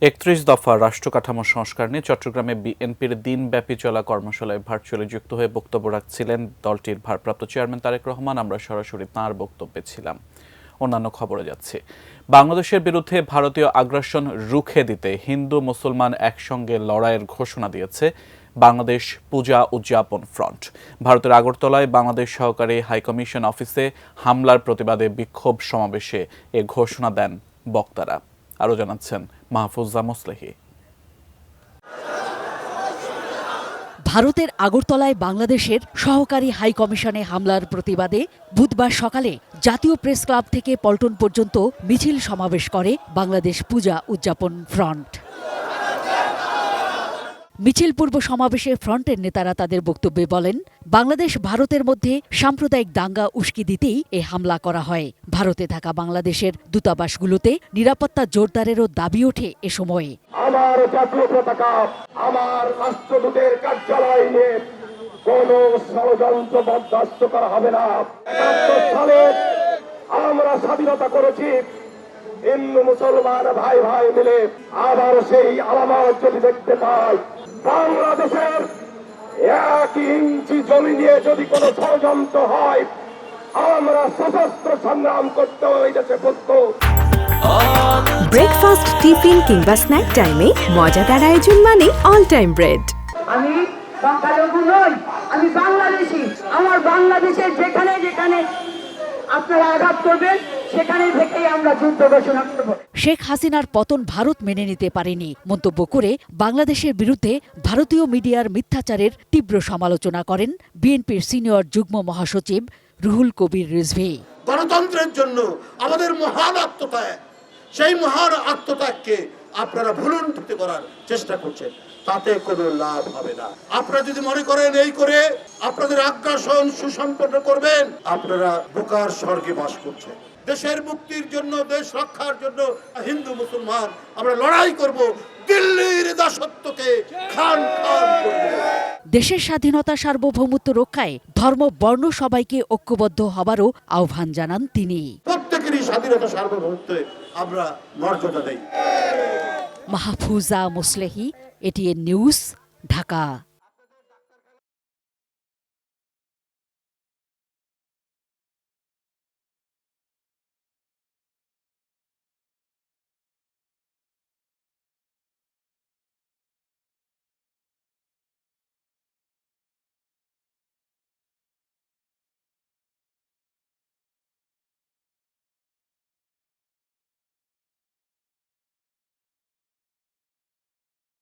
৩১ দফা রাষ্ট্র কাঠামো সংস্কার নিয়ে চট্টগ্রামে বিএনপির দিনব্যাপী চলা কর্মশালায় ভার্চুয়ালি যুক্ত হয়ে বক্তব্য রাখছিলেন দলটির ভারপ্রাপ্ত চেয়ারম্যান তারেক রহমান। আমরা সরাসরি তাঁর বক্তব্যে ছিলাম। অন্যান্য খবরে যাচ্ছে। বাংলাদেশের বিরুদ্ধে ভারতীয় আগ্রাসন রুখে দিতে হিন্দু মুসলমান একসঙ্গে লড়াইয়ের ঘোষণা দিয়েছে বাংলাদেশ পূজা উদযাপন ফ্রন্ট। ভারতের আগরতলায় বাংলাদেশ সহকারী হাইকমিশন অফিসে হামলার প্রতিবাদে বিক্ষোভ সমাবেশে এ ঘোষণা দেন বক্তারা। আরও জানাচ্ছেন মাহফুজা মুসলেহি। ভারতের আগরতলায় বাংলাদেশের সহকারী হাইকমিশনে হামলার প্রতিবাদে বুধবার সকালে জাতীয় প্রেস ক্লাব থেকে পল্টন পর্যন্ত মিছিল সমাবেশ করে বাংলাদেশ পূজা উদযাপন ফ্রন্ট। মিছিল পূর্ব সমাবেশে ফ্রন্টের নেতারা তাদের বক্তব্যে বলেন, বাংলাদেশ ভারতের মধ্যে সাম্প্রদায়িক দাঙ্গা উস্কে দিতেই এ হামলা করা হয়। ভারতে থাকা বাংলাদেশের দূতাবাসগুলোতে নিরাপত্তা জোরদারেরও দাবি ওঠে এ সময়ে। আমার জাতীয় পতাকা, আমার রাষ্ট্রদূতের কার্যালয় নিয়ে কোন ষড়যন্ত্র বরদাস্ত করা হবে না। ৭১ সালে আমরা স্বাধীনতা করেছি, হিন্দু মুসলমান ভাই ভাই মিলে আবার সেই আলামত যদি দেখতে পাই, বাংলাদেশের ১ ইঞ্চি জমি নিয়ে যদি কোনো ষড়যন্ত্র হয়, আমরা সশস্ত্র সংগ্রাম করতে হয়েছে করতো। ব্রেকফাস্ট, টিফিন কিংবা স্ন্যাক টাইমে মজাদার আয়োজন মানে অল টাইম ব্রেড। আমি সংখ্যালঘু নই, আমি বাংলাদেশি। আমার বাংলাদেশের যেখানে যেখানে আপনারা আঘাত করবেন সেখানে থেকেই আমরা যুদ্ধ ঘোষণা করব। শেখ হাসিনার পতন ভারত মেনে নিতে পারেনি মন্তব্য করে বাংলাদেশের বিরুদ্ধে ভারতীয় মিডিয়ার মিথ্যাচারের তীব্র সমালোচনা করেন বিএনপির সিনিয়র যুগ্ম মহাসচিব রুহুল কবির রিজভী। গণতন্ত্রের জন্য আমাদের মহান আত্মত্যাগ, সেই মহান আত্মত্যাগকে আপনারা ভুলুণ্ঠিত করার চেষ্টা করছেন, তাতে কোনো লাভ হবে না। আপনারা যদি মনে করেন এই করে আপনাদের আগ্রাসন সুসম্পন্ন করবেন, আপনারা বোকার স্বর্গে বাস করছেন। দেশের মুক্তির জন্য, দেশ রক্ষার জন্য হিন্দু মুসলমান আমরা লড়াই করব, দিল্লির দাসত্বকে খান খান করব। দেশের স্বাধীনতা সার্বভৌমত্ব রক্ষায় ধর্ম বর্ণ সবাইকে ঐক্যবদ্ধ হবারও আহ্বান জানান তিনি। প্রত্যেকেরই স্বাধীনতা সার্বভৌমত্বে আমরা মর্যাদা দেই। Mahfuza Muslehi, ATN news, Dhaka.